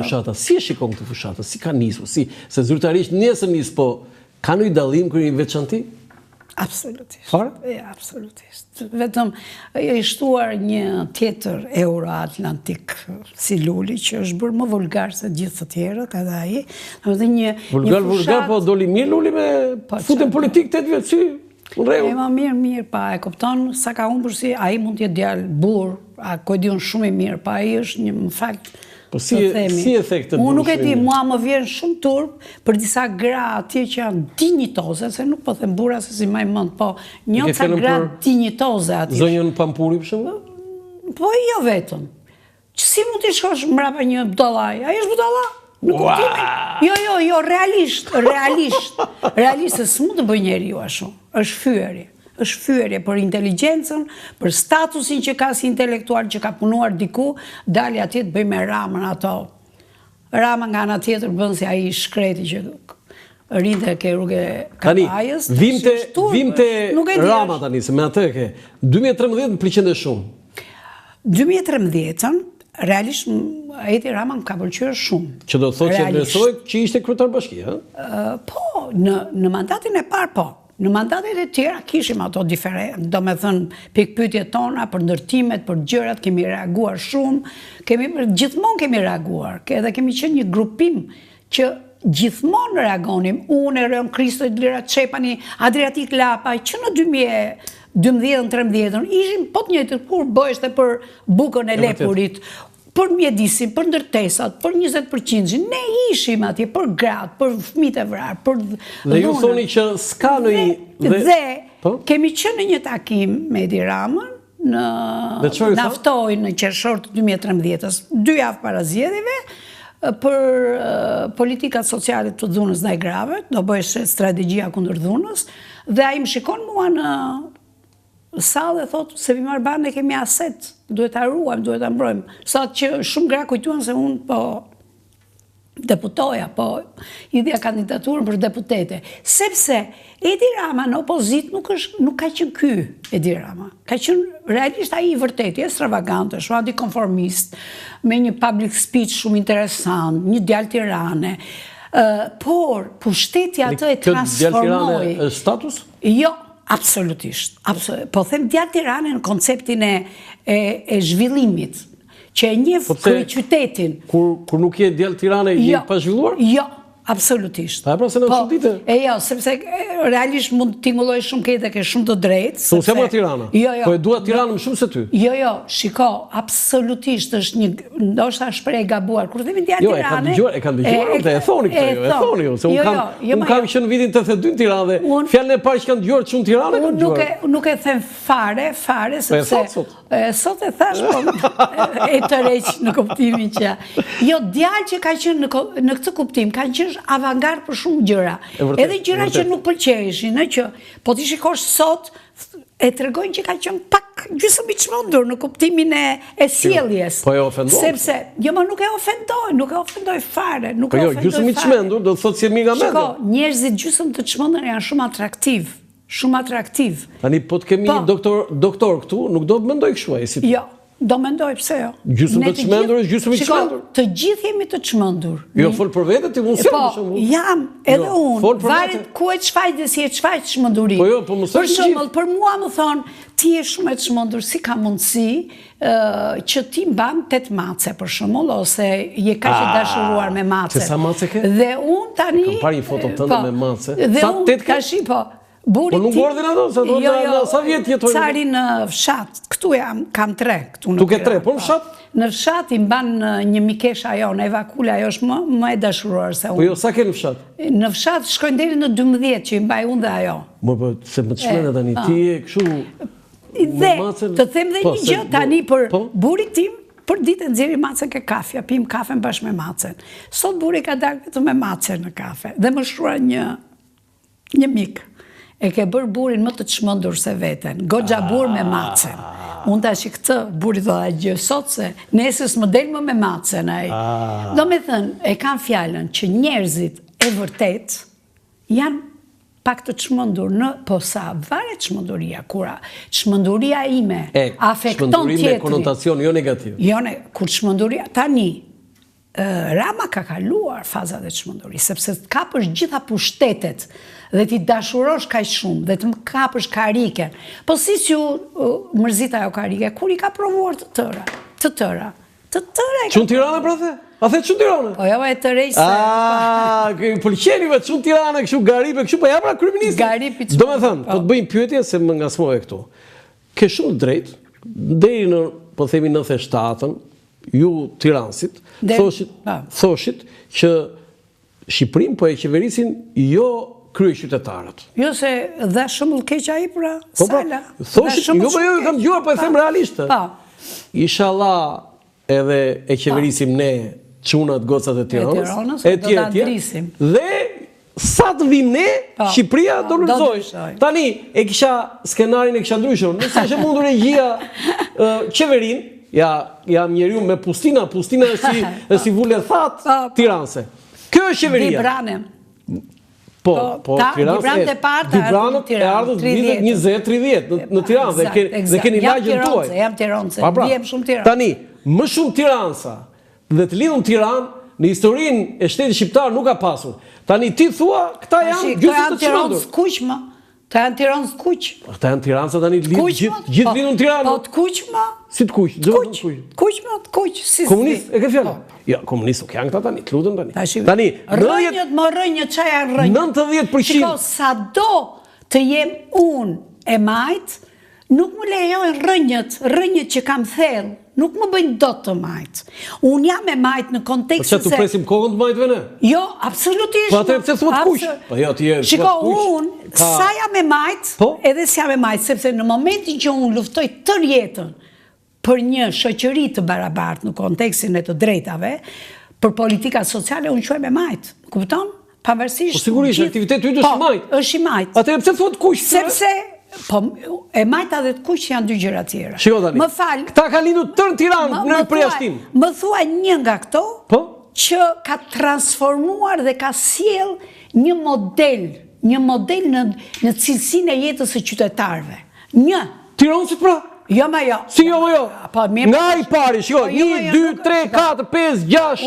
fushata. Si e shikon këtë fushata? Si ka nisur? Se zyrtarisht nesër nis, po ka ndonjë dallim kërë një veçanti? Absolutisht. Fare? Absolutisht. Vetëm e shtuar një tjetër Euro-Atlantik si Luli, që është bërë më vulgar se gjithë të tjerët, edhe ai. Vulgar, po doli mirë Luli me futën politik 8 vjet, si? E ma mirë, pa, e kupton, sa ka unë përsi, ai mund t'jetë djalë burr, a ko e di unë shumë i mirë, pa ai është një më fakt. Po si efekt të unë nuk e di, mua më vjen shumë turp për disa gra atje që janë dinjitoze, se nuk po them burra se si maj mënd, po një ca gra dinjitoze atje. Zonjën Pampuri për shembull? Po jo vetëm. Që si mund t'i shkosh mbrapa një budallaj? Ai është budallaj? Jo, realisht, se s'mund të bëj njeriu ashtu. Është fyerje për inteligjencën, për statusin që ka si intelektual që ka punuar diku, dali atje të bëj me Ramën ato. Rama nga ana tjetër bën si ai shkreti që rinte ke rrugë Kavajës. Vimte Rama tani, se me atë ke. 2013 më pëlqente shumë. 2013-ën, realisht Edi Rama më ka pëlqyer shumë. Që do të thotë që besoj që ishte kryetar bashkie, ha? Po, në mandatin e parë, po. Në mandatet e tjera kishim ato diferencë, do me thënë pikpyetjet tona për ndërtimet, për gjërat, kemi reaguar shumë, gjithmonë kemi reaguar, edhe kemi qenë një grupim që gjithmonë reagonim, unë, Reon Kristo, Lira Çepani, Adriatik Lapaj, që në 2012-13 ishim po të njëjtë kur bëheshte për bukën e lepurit, për mjedisin, për ndërtesat, për 20%, ne ishim atje për gratë, për fëmijët e vrarë, për dhunën. Dhe ju thoni që s'ka në i... Dhe kemi qenë në një takim me Edi Ramën, naftoj në qershor të 2013-ës, 2 javë para zgjedhjeve, për politikat sociale të dhunës ndaj grave, do bëhej strategjia kundër dhunës, dhe ai më shikon mua në sa dhe thotë se vi marrë banë e kemi aset, duhet ta ruajmë, duhet ta mbrojmë. Sa që shumë gra kujtuan se unë po deputoja, po idhja kandidaturën për deputete. Sepse Edi Rama në opozit nuk ka qenë ky Edi Rama. Ka qenë realisht ai i vërtetë, ekstravagant, shumë antikonformist, me një public speech shumë interesant, një djalë Tirane. Por pushtetja atë e transformoi. Djalë Tirane është status? Jo. Absolutisht. Po them djalë Tirane në konceptin e zhvillimit, që e njeh kryeqytetin. Kur nuk je djalë Tirane, je pa zhvilluar? Jo, absolutisht. Pa pra se në çuditë. Jo, sepse realisht mund të tingëlloj shumë këtë, ke shumë të drejtë. Se unë jam Tirana. Po e dua Tiranën më shumë se ty. Jo, shiko, absolutisht është një, ndoshta shpreh e gabuar. Kur themi djalë Tirane, e kanë dëgjuar, e thoni këtë, e thoni ju, se unë kam qenë në vitin 82 në Tiranë dhe fjalën e parë që kanë dëgjuar çun Tiranë kanë dëgjuar. Unë nuk e them fare, sepse sot e thash, po e tërheq në kuptimin që jo, djalë që ka qenë në këtë kuptim, kanë qenë avangard për shumë gjëra. Edhe gjëra që nuk pëlqejshin, që po ti shikosh sot e tregojnë që ka qenë pak gjysmë i çmendur në kuptimin e sjelljes. Po e ofendon. Sepse jo, më nuk e ofendoj fare, nuk e ofendoj fare. Gjysmë i çmendur do të thotë si nga mendja. Shiko, njerëzit gjysmë të çmendur janë shumë atraktiv. Shumë atraktiv. Tani po të kemi doktor këtu, nuk do të mendoj kështu ai si ti. Jo, do mendoj pse jo. Gjysmë të çmendur është gjysmë i çmendur. Të gjithë jemi të çmendur. Jo, fol për vete ti mund të për shembull. Jam, edhe unë. Varet ku e çfaq dhe si e çfaq çmendurin. Po jo, po mos për shembull, për mua më thon, ti je shumë e çmendur, si ka mundësi që ti mban 8 mace për shembull, ose je kaq i dashuruar me mace. Sa mace ke? Dhe unë tani kam parë një foto tënde me mace. Sa 8 tash po. Po nuk bordin ato, sa vjet jetojnë? Cari në fshat, këtu kam 3. Tu ke 3, po në fshat? Në fshat i mban një mikesha jonë, Eva Kula, ajo është më e dashuruar se unë. Po jo, sa ke në fshat? Në fshat shkojnë deri në 12 që i mbaj unë dhe ajo. Po, se më të shmene tani, ti e këshu... Dhe, të them dhe një gjë tani për burit tim, për ditë nxjerrim macën ke kafja, pim kafen bashkë me macën. Sot buri ka dalë vetëm me macën në kafe, dhe më shkrua një mik. E ke bërë burin më të çmendur se veten, goxha burr me macën. Unë tash këtë burit do ta gjë sot se nesër s'më del më me macën ai. Do me thënë, e kanë fjalën që njerëzit e vërtet janë pak të çmendur po sa varet çmenduria, kura çmenduria ime afekton tjetrin. Çmenduria me konotacion jo negativ. Jo, kur çmenduria tani Rama ka kaluar fazat e çmendurisë, sepse të kapësh gjitha pushtetet dhe ti dashurosh kaq shumë dhe të kapësh kariken. Po si ju mërzit ajo karike, kur i ka provuar të tëra. Çun Tirana pra the? A the çun Tirana? Po jo e të rejse. Pëlqenive çun Tirana, kështu garipe, kështu po ja pra kryeministri. Garipi. Domethënë, po të bëjmë pyetje se më ngasmove këtu. Ke shumë drejt, deri në, po themi 97-ën, ju Tiranësit, thoshit që Shqipërinë po e qeverisin jo kryeqytetarët. Jo se dha shembull keq ai pra Sala. Thoshit, jo kam dëgjuar, po e them realisht. Inshallah edhe e qeverisim ne çunat gocat e Tiranës, etj. Dhe sa të vim ne, Shqipëria do lulëzoj. Tani e kisha skenarin e kisha ndryshur. Nëse është mundur regjia qeverinë, jam njeriu me pustina është si vule that Tiranëse. Kjo është qeveria. Dibrane. Po, Tiranës e ardhët 20-30 në Tiranë dhe keni lagjën tuaj. Jam Tiranëse, vjem shumë Tiranë. Tani, më shumë Tiranësa dhe të lidhun Tiranë, në historinë e shtetit shqiptar nuk ka pasur. Tani ti thua, këta janë gjysmë të çmendur. Ta janë Tiranës kuq. Ta janë Tiranësa tani gjithë lidhun Tiranë. Po të kuq ma? Si të kuq? Kuq ma, të kuq. Komunist, e ke fjallë? Ja, komunist, ok, janë këta tani, të lutën tani. Tani, rënjët më rënjët, qa janë rënjët? 90%. Shiko, sa do të jem unë e majtë, nuk më lejojnë rënjët që kam thellë, nuk më bëjnë do të majtë. Unë jam e majtë në kontekstin se... Po që të presim kohën të majtëve ne? Jo, absolutisht. Po atër pëse thua të kuq? Po jo, t'je thua të kuq. Shiko, unë, sa jam e majtë, edhe si jam e majtë, sepse në momentin që unë luftoj tër jetën për një shoqëri të barabartë në kontekstin e të drejtave, për politika sociale, unë quhem e majtë. Kupton? Pavarësisht... Po sigurisht, aktiviteti yt është i majtë. Është i majtë. Atër pëse thua të kuq? Sepse po, e majta dhe të kuq janë dy gjëra tjera. Shiko tani, më fal, këta ka lindur tërë Tiranë në përjashtim. Më thua një nga këto që ka transformuar dhe ka sjell një model në cilësinë e jetës së qytetarëve. Një. Tiranësit pra? Jo, ma jo. Si jo, ma jo? Nga i pari, shiko, 1, 2, 3, 4, 5, 6,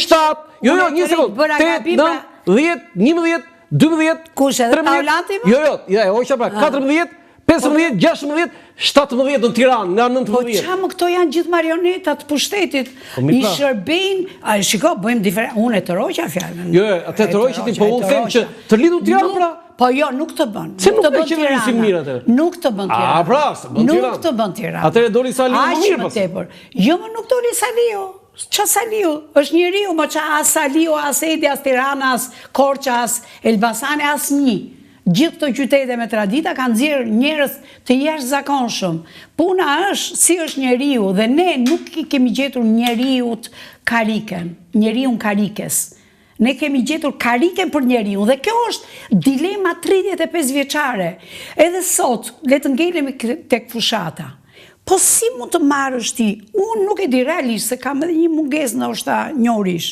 7, jo, një sekund, 8, 9, 10, 11, 12, Kushe, 13, Paulati më? Jo, hoqa pra, 14, 15, 16, 17 në Tiranë, nga 19. Po qa më këto janë gjithë marionetat pushtetit, i shërbejnë, shiko, bëjmë diferent, unë e të roqa fjallën. Jo, atë të roqa ti, po unë them që të lidhur Tiranë pra. Po jo, nuk të bën. Se nuk të qeverisim mirë atër? Nuk të bën Tirana. A, pra, se bën Tirana. Nuk të bën Tirana. Atër e doli Saliu më mirë pas. Jo, më nuk doli Saliu. Qa Saliu? Është njeriu, më qa as Saliu, as Edi, as Tirana, as Korça, as Elbasani, as një. Gjithë të qytete me tradita kanë nxjerrë njerëz të jashtëzakonshëm. Puna është si është njeriu dhe ne nuk i kemi gjetur njeriut kariken, njeriun karikes. Ne kemi gjetur kariken për njeriu dhe kjo është dilema 35 vjeçare. Edhe sot, le të ngelemi tek fushata. Po si mund të marrësh ti? Unë nuk e di realisht se kam edhe një mungesë ndoshta njërish.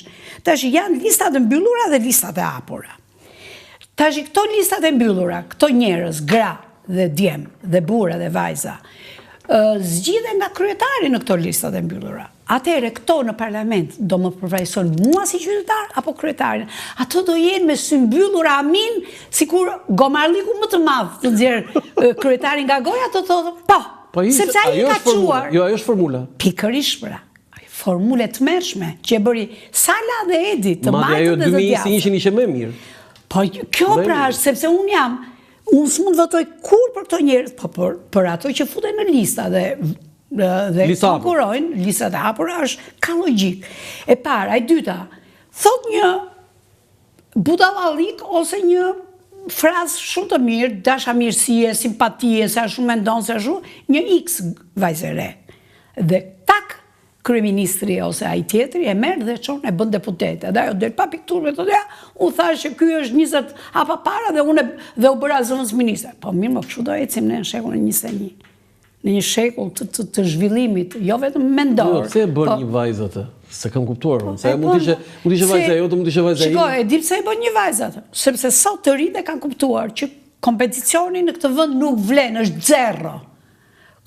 Tash janë listat e mbyllura dhe listat e hapura. Tash këto listat e mbyllura, këto njerëz, gra dhe djem, dhe burra dhe vajza, zgjidhen nga kryetari në këto listat e mbyllura. Atëherë këto në parlament do më përfaqësojnë mua si qytetar apo kryetarin. Ato do jenë me sy mbyllur amin, sikur gomarliku më të madh të nxjerr kryetarin nga goja, ato thotë po. Sepse ai ka quar. Jo, ajo është formula. Pikërisht pra. Formule të mërshme që e bëri Sala dhe Edi të majtët dhe të djathtë. Madje ajo 2021 më mirë. Po kjo pra është sepse unë s'mund votoj kur për këto njerëz, po për ato që futen në lista dhe konkurojnë, listat e hapura është ka logjik. E para, e dyta, thot një budallallik ose një frazë shumë të mirë, dashamirësie, simpatie, sa shumë mendon, sa shumë, një X vajzere. Dhe tak, kryeministri ose ai tjetri e merr dhe çon e bën deputete. Dhe ajo del pa pikturë të ja, u thash që ky është 20 hapa para dhe u bëra zëvendës ministër. Po mirë, më kështu do ecim ne në shekullin 21. Në një shekull të zhvillimit, jo vetëm mendor. Jo, pse e bën një vajzë atë? Se kam kuptuar, se mund të ishe vajza jo, të mund të ishe vajza ime. Shiko, e di pse e bën një vajzë atë, sepse sot të rinjtë kanë kuptuar që kompeticioni në këtë vend nuk vlen, është zero.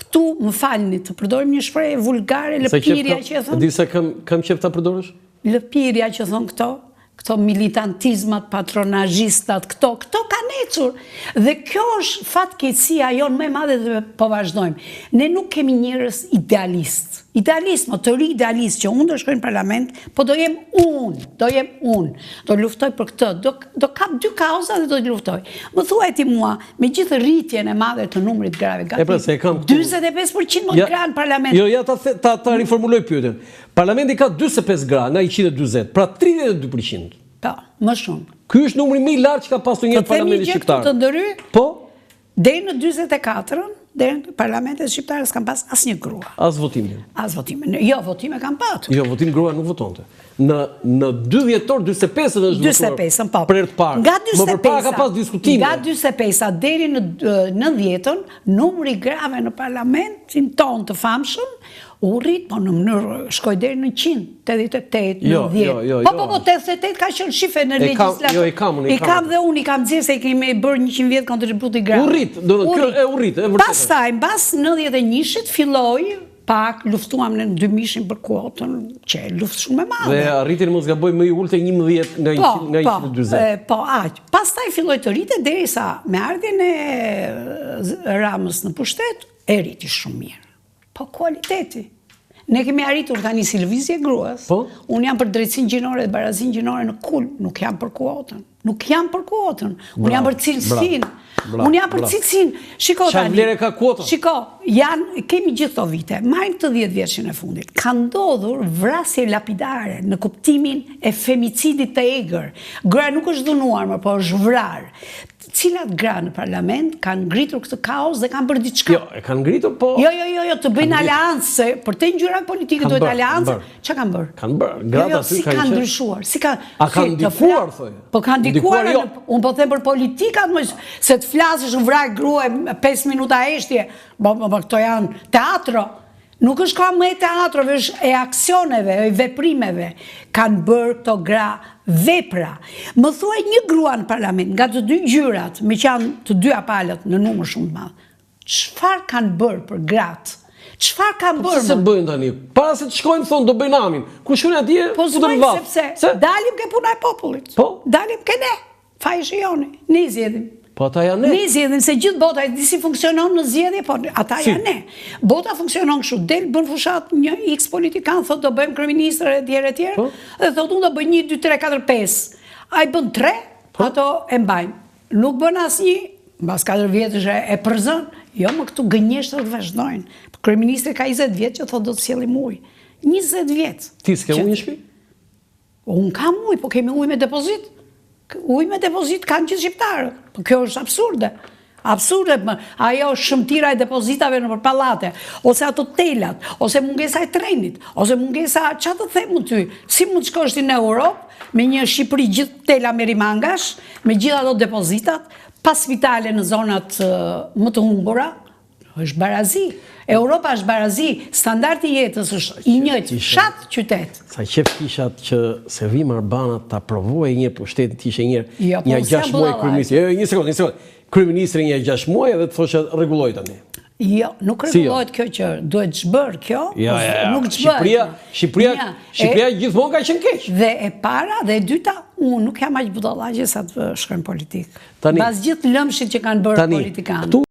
Këtu më falni të përdorim një shprehje vulgare, lëpirja që e thon. Di se kam qef ta përdorësh? Lëpirja që thon këto militantizmat, patronazhistat, këto kanë ecur. Dhe kjo është fatkeqësia jonë më e madhe dhe po vazhdojmë. Ne nuk kemi njerëz idealist, të ri idealist që unë do shkoj në parlament, po do jem unë, do luftoj për këtë, do kap dy kauza dhe do luftoj. Më thuaj ti mua, me gjithë rritjen e madhe të numrit grave, gati 45% më gra në parlament. Jo, ja ta riformuloj pyetjen. Parlamenti ka 45 gra nga 120, pra 32%. Po, më shumë. Ky është numri më i lartë që ka pasur një parlament shqiptar. Të ndëry? Po. Deri në 44-ën, deri në parlamentet shqiptare s'kam pas asnjë grua. As votimin. Jo, votime kam patur. Jo, votim grua nuk votonte. Në 2 dhjetor 45 është votuar për herë të parë. Më përpara ka pas diskutime. Nga 45-a deri në 90-ën, numri grave në parlamentin ton të famshëm u rrit, po në mënyrë shkoj deri në 100, 88, 90. Po, 88 ka qenë shife në legjislaturë. Jo, i kam dhe unë, i kam dzirë se i kemi bërë 100 vjetë kontributi grave. U rrit, kjo e vërtetë. Pastaj, mbas 91-shit filloi pak luftuam në 2000-shin për kuotën, që luftë shumë e madhe. Dhe arritin mos gaboj më i ulët e 11 nga 120. Po, aq. Pastaj filloi të rritet derisa me ardhjen e Ramës në pushtet, e rriti shumë mirë. Po kualiteti. Ne kemi arritur tani si lëvizje gruas. Unë jam për drejtësinë gjinore dhe barazinë gjinore në KUL, nuk jam për kuotën. Unë jam për cilësinë. Unë jam për cilësinë. Shiko tani. Çfarë vlerë ka kuota? Shiko, kemi gjithë këto vite. Marrim këtë 10 vjeçin e fundit. Ka ndodhur vrasje lapidare në kuptimin e femicidit të egër. Gra nuk është dhunuar, por është vrarë. Cilat gra në parlament kanë ngritur këtë kaos dhe kanë bërë diçka. Jo, e kanë ngritur, po... Jo, të bëjnë aleancë, për të ngjyra politike duhet aleancë. Ç'a kanë bërë? Kanë bërë. Gratë aty si kanë ndryshuar. A kanë ndikuar, thonë? Po kanë ndikuar, unë po them për politikat, se të flasësh në vrarë grua 5 minuta eshtje, këto janë teatro. Nuk është ka më e teatrove, është e aksioneve, e veprimeve. Kanë bërë këto gra vepra. Më thuaj një grua në parlament, nga të dy gjyrat, me që janë të dyja palët në numër shumë të madh. Çfarë kanë bërë për gratë? Çfarë kanë bërë? Po se bëjnë tani? Para se të shkojnë thonë do bëjnë amin. Ku shkojnë atje? Po s'bëjnë sepse dalim ke puna e popullit. Po? Dalim ke ne. Faji shijoni. Ne zgjedhim. Po ata janë ne. Ne zgjedhim se gjithë bota e di si funksionon në zgjedhje, po ata janë ne. Bota funksionon kështu, del bën fushat një X politikan thotë do bëjmë kryeministër etj. Dhe thotë unë do bëj 1 2 3 4 5. Ai bën 3, ato e mbajnë. Nuk bën asnjë, mbas 4 vjetësh e përzon. Jo, më këtu gënjeshtrat vazhdojnë. Kryeministri ka 20 vjet që thotë do të sjellim ujë. 20 vjet. Ti s'ke ujë në shtëpi? Unë kam ujë, po kemi ujë me depozit. Ujë me depozit kanë gjithë shqiptarët. Po kjo është absurde. Ajo shëmtira e depozitave në për pallate, ose ato telat, ose mungesa e trenit, ose mungesa, ç'a të them ty, si mund të shkosh ti në Europë me një Shqipëri gjithë tela me rimangash, me gjithë ato depozitat, pas vitale në zonat më të humbura, është barazi. Europa është barazi, standardi jetës është i njëjtë, fshat qytet. Sa qef kishat që Servim Arbana ta provojë një pushtetin të ishe një 6 muaj kryeministri. Jo, një sekond. Kryeministri një 6 muaj dhe të thoshte rregulloj tani. Jo, nuk rregullohet kjo që duhet zhbër kjo. Nuk zhbër. Shqipëria gjithmonë ka qenë keq. Dhe e para dhe e dyta, unë nuk jam aq budallaqe sa të shkojmë politikë. Mbas gjithë lëmshit që kanë bërë politikanë.